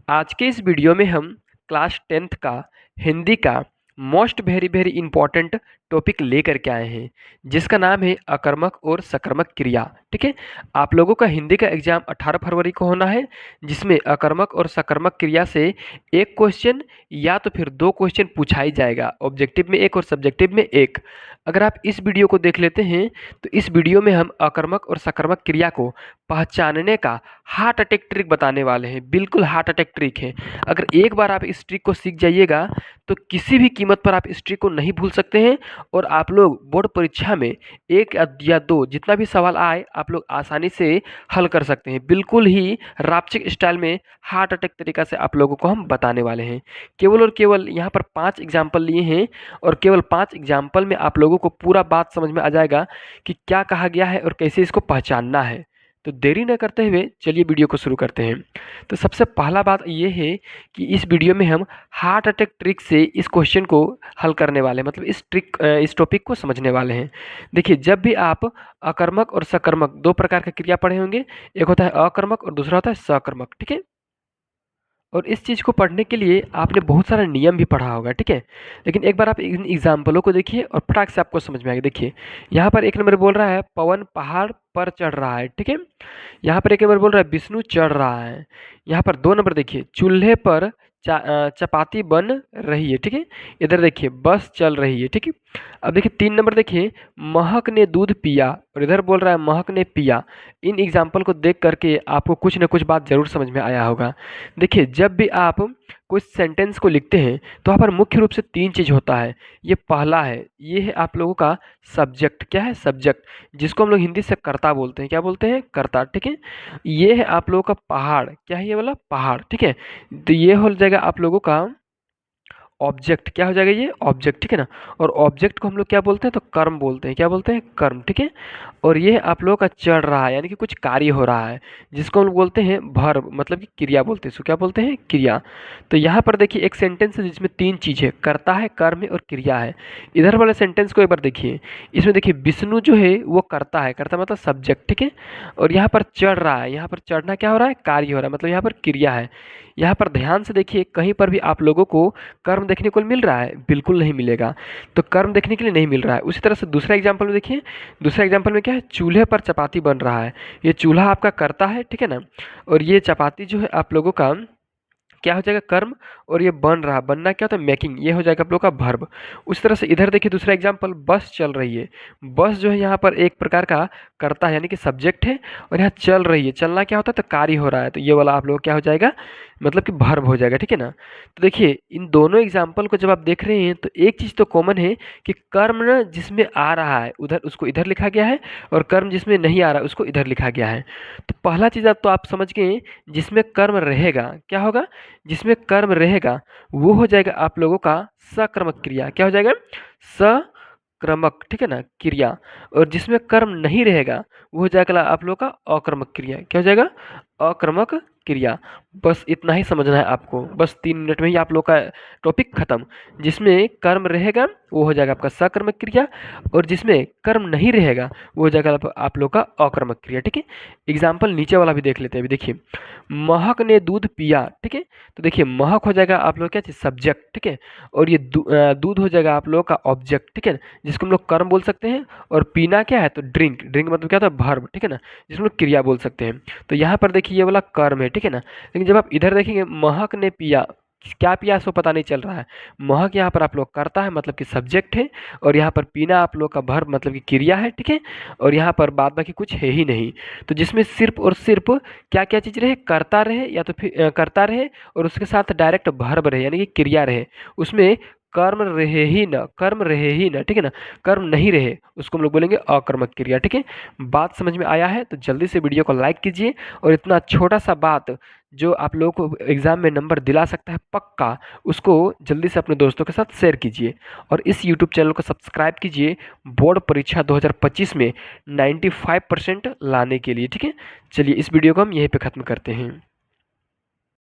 आज के इस वीडियो में हम क्लास 10th का हिंदी का most very very important topic लेकर के आए हैं, जिसका नाम है अकर्मक और सकर्मक क्रिया। ठीक है, आप लोगों का हिंदी का एग्जाम 18 फरवरी को होना है, जिसमें अकर्मक और सकर्मक क्रिया से एक क्वेश्चन या तो फिर दो क्वेश्चन पूछा ही जाएगा, ऑब्जेक्टिव में एक और सब्जेक्टिव में एक। अगर आप इस वीडियो को देख लेते हैं तो इस वीडियो में हम अकर्मक और सकर्मक क्रिया को पहचानने का हार्ट अटैक ट्रिक बताने वाले हैं। बिल्कुल हार्ट अटैक ट्रिक है। अगर एक बार आप इस ट्रिक को सीख जाइएगा तो किसी भी कीमत पर आप इस ट्रिक को नहीं भूल सकते हैं, और आप लोग बोर्ड परीक्षा में एक या दो जितना भी सवाल आए आप लोग आसानी से हल कर सकते हैं। बिल्कुल ही रापचिक स्टाइल में हार्ट अटैक तरीका से आप लोगों को हम बताने वाले हैं। केवल और केवल यहाँ पर 5 एग्जाम्पल लिए हैं, और केवल 5 एग्जाम्पल में आप लोगों को पूरा बात समझ में आ जाएगा कि क्या कहा गया है और कैसे इसको पहचानना है। तो देरी न करते हुए चलिए वीडियो को शुरू करते हैं। तो सबसे पहला बात ये है कि इस वीडियो में हम हार्ट अटैक ट्रिक से इस क्वेश्चन को हल करने वाले हैं, मतलब इस टॉपिक को समझने वाले हैं। देखिए, जब भी आप अकर्मक और सकर्मक दो प्रकार की क्रिया पढ़े होंगे, एक होता है अकर्मक और दूसरा होता है सकर्मक। ठीक है, और इस चीज़ को पढ़ने के लिए आपने बहुत सारा नियम भी पढ़ा होगा। ठीक है, लेकिन एक बार आप इन एग्जाम्पलों को देखिए और फटाक से आपको समझ में आएगा। देखिए, यहाँ पर एक नंबर बोल रहा है पवन पहाड़ पर चढ़ रहा है। ठीक है, यहाँ पर एक नंबर बोल रहा है विष्णु चढ़ रहा है। यहाँ पर 2 नंबर देखिए चूल्हे पर चपाती बन रही है। ठीक है, इधर देखिए बस चल रही है। ठीक है, अब देखिए 3 नंबर देखिए महक ने दूध पिया, और इधर बोल रहा है महक ने पिया। इन एग्जाम्पल को देख करके आपको कुछ न कुछ बात जरूर समझ में आया होगा। देखिए, जब भी आप कोई सेंटेंस को लिखते हैं तो वहाँ पर मुख्य रूप से 3 चीज़ होता है। ये पहला है, ये है आप लोगों का सब्जेक्ट। क्या है? सब्जेक्ट, जिसको हम लोग हिंदी से कर्ता बोलते हैं। क्या बोलते हैं? कर्ता। ठीक है, ये है आप लोगों का पहाड़। क्या है ये वाला? पहाड़। ठीक है, तो ये हो जाएगा आप लोगों का ऑब्जेक्ट। क्या हो जाएगा? ये ऑब्जेक्ट। ठीक है ना, और ऑब्जेक्ट को हम लोग क्या बोलते हैं? तो कर्म बोलते हैं। क्या बोलते हैं? कर्म। ठीक है, और ये आप लोगों का चढ़ रहा है, यानी कि कुछ कार्य हो रहा है, जिसको हम लोग बोलते हैं वर्ब, मतलब कि क्रिया बोलते हैं। इसको क्या बोलते हैं? क्रिया। तो यहाँ पर देखिए एक सेंटेंस है जिसमें 3 चीज़ है, कर्ता है, कर्म है और क्रिया है। इधर वाले सेंटेंस को एक बार देखिए, इसमें देखिए विष्णु जो है वो कर्ता है, कर्ता मतलब सब्जेक्ट। ठीक है, और यहाँ पर चढ़ रहा है, यहाँ पर चढ़ना क्या हो रहा है? कार्य हो रहा है, मतलब यहाँ पर क्रिया है। यहाँ पर ध्यान से देखिए, कहीं पर भी आप लोगों को कर्म देखने को मिल रहा है? बिल्कुल नहीं मिलेगा। तो कर्म देखने के लिए नहीं मिल रहा है। उसी तरह से दूसरा एग्जाम्पल में देखिए, दूसरा एग्जाम्पल में क्या है? चूल्हे पर चपाती बन रहा है। ये चूल्हा आपका कर्ता है। ठीक है ना, और ये चपाती जो है आप लोगों का क्या हो जाएगा? कर्म, और ये बन रहा, बनना क्या होता है? मेकिंग, ये हो जाएगा आप लोग का वर्ब। उस तरह से इधर देखिए दूसरा एग्जांपल, बस चल रही है। बस जो है यहाँ पर एक प्रकार का कर्ता है, यानी कि सब्जेक्ट है, और यहाँ चल रही है, चलना क्या होता है? तो कार्य हो रहा है, तो ये वाला आप लोग क्या हो जाएगा? मतलब कि वर्ब हो जाएगा। ठीक है ना, तो देखिए इन दोनों एग्जाम्पल को जब आप देख रहे हैं तो एक चीज़ तो कॉमन है कि कर्म न जिसमें आ रहा है उधर उसको इधर लिखा गया है, और कर्म जिसमें नहीं आ रहा है उसको इधर लिखा गया है। तो पहला चीज़ आप तो आप समझ गए, जिसमें कर्म रहेगा क्या होगा? जिसमें कर्म रहेगा वो हो जाएगा आप लोगों का सक्रमक क्रिया। क्या हो जाएगा? सक्रमक। ठीक है ना, क्रिया। और जिसमें कर्म नहीं रहेगा वो हो जाएगा आप लोगों का अक्रमक क्रिया। क्या हो जाएगा? अक्रमक क्रिया। बस इतना ही समझना है आपको, बस 3 मिनट में ही आप लोग का टॉपिक खत्म। जिसमें कर्म रहेगा वो हो जाएगा आपका सकर्मक क्रिया, और जिसमें कर्म नहीं रहेगा वो हो जाएगा आप लोग का अकर्मक क्रिया। ठीक है, एग्जाम्पल नीचे वाला भी देख लेते हैं। अभी देखिए, महक ने दूध पिया। ठीक है, तो देखिए महक हो जाएगा आप लोग क्या चीज? सब्जेक्ट। ठीक है, और ये दूध हो जाएगा आप लोग का ऑब्जेक्ट। ठीक है, जिसको हम लोग कर्म बोल सकते हैं। और पीना क्या है? तो ड्रिंक। ड्रिंक मतलब क्या होता है? वर्ब। ठीक है ना, जिसको हम लोग क्रिया बोल सकते हैं। तो यहाँ पर देखिए ये वाला कर्म है। ठीक है ना, लेकिन जब आप इधर देखेंगे महक ने पिया, क्या पिया सो पता नहीं चल रहा है। महक यहाँ पर आप लोग करता है, मतलब कि सब्जेक्ट है, और यहाँ पर पीना आप लोग का वर्ब मतलब कि क्रिया है। ठीक है, और यहाँ पर बाद बाकी कुछ है ही नहीं। तो जिसमें सिर्फ और सिर्फ क्या क्या चीज़ रहे? करता रहे, या तो फिर करता रहे और उसके साथ डायरेक्ट वर्ब रहे, यानी कि क्रिया रहे। उसमें कर्म रहे ही ना, कर्म रहे ही ना। ठीक है ना, कर्म नहीं रहे उसको हम लोग बोलेंगे अकर्मक क्रिया। ठीक है, बात समझ में आया है तो जल्दी से वीडियो को लाइक कीजिए, और इतना छोटा सा बात जो आप लोगों को एग्जाम में नंबर दिला सकता है पक्का, उसको जल्दी से अपने दोस्तों के साथ शेयर कीजिए, और इस यूट्यूब चैनल को सब्सक्राइब कीजिए बोर्ड परीक्षा 2025 में 95% लाने के लिए। ठीक है, चलिए इस वीडियो को हम यहीं पे ख़त्म करते हैं।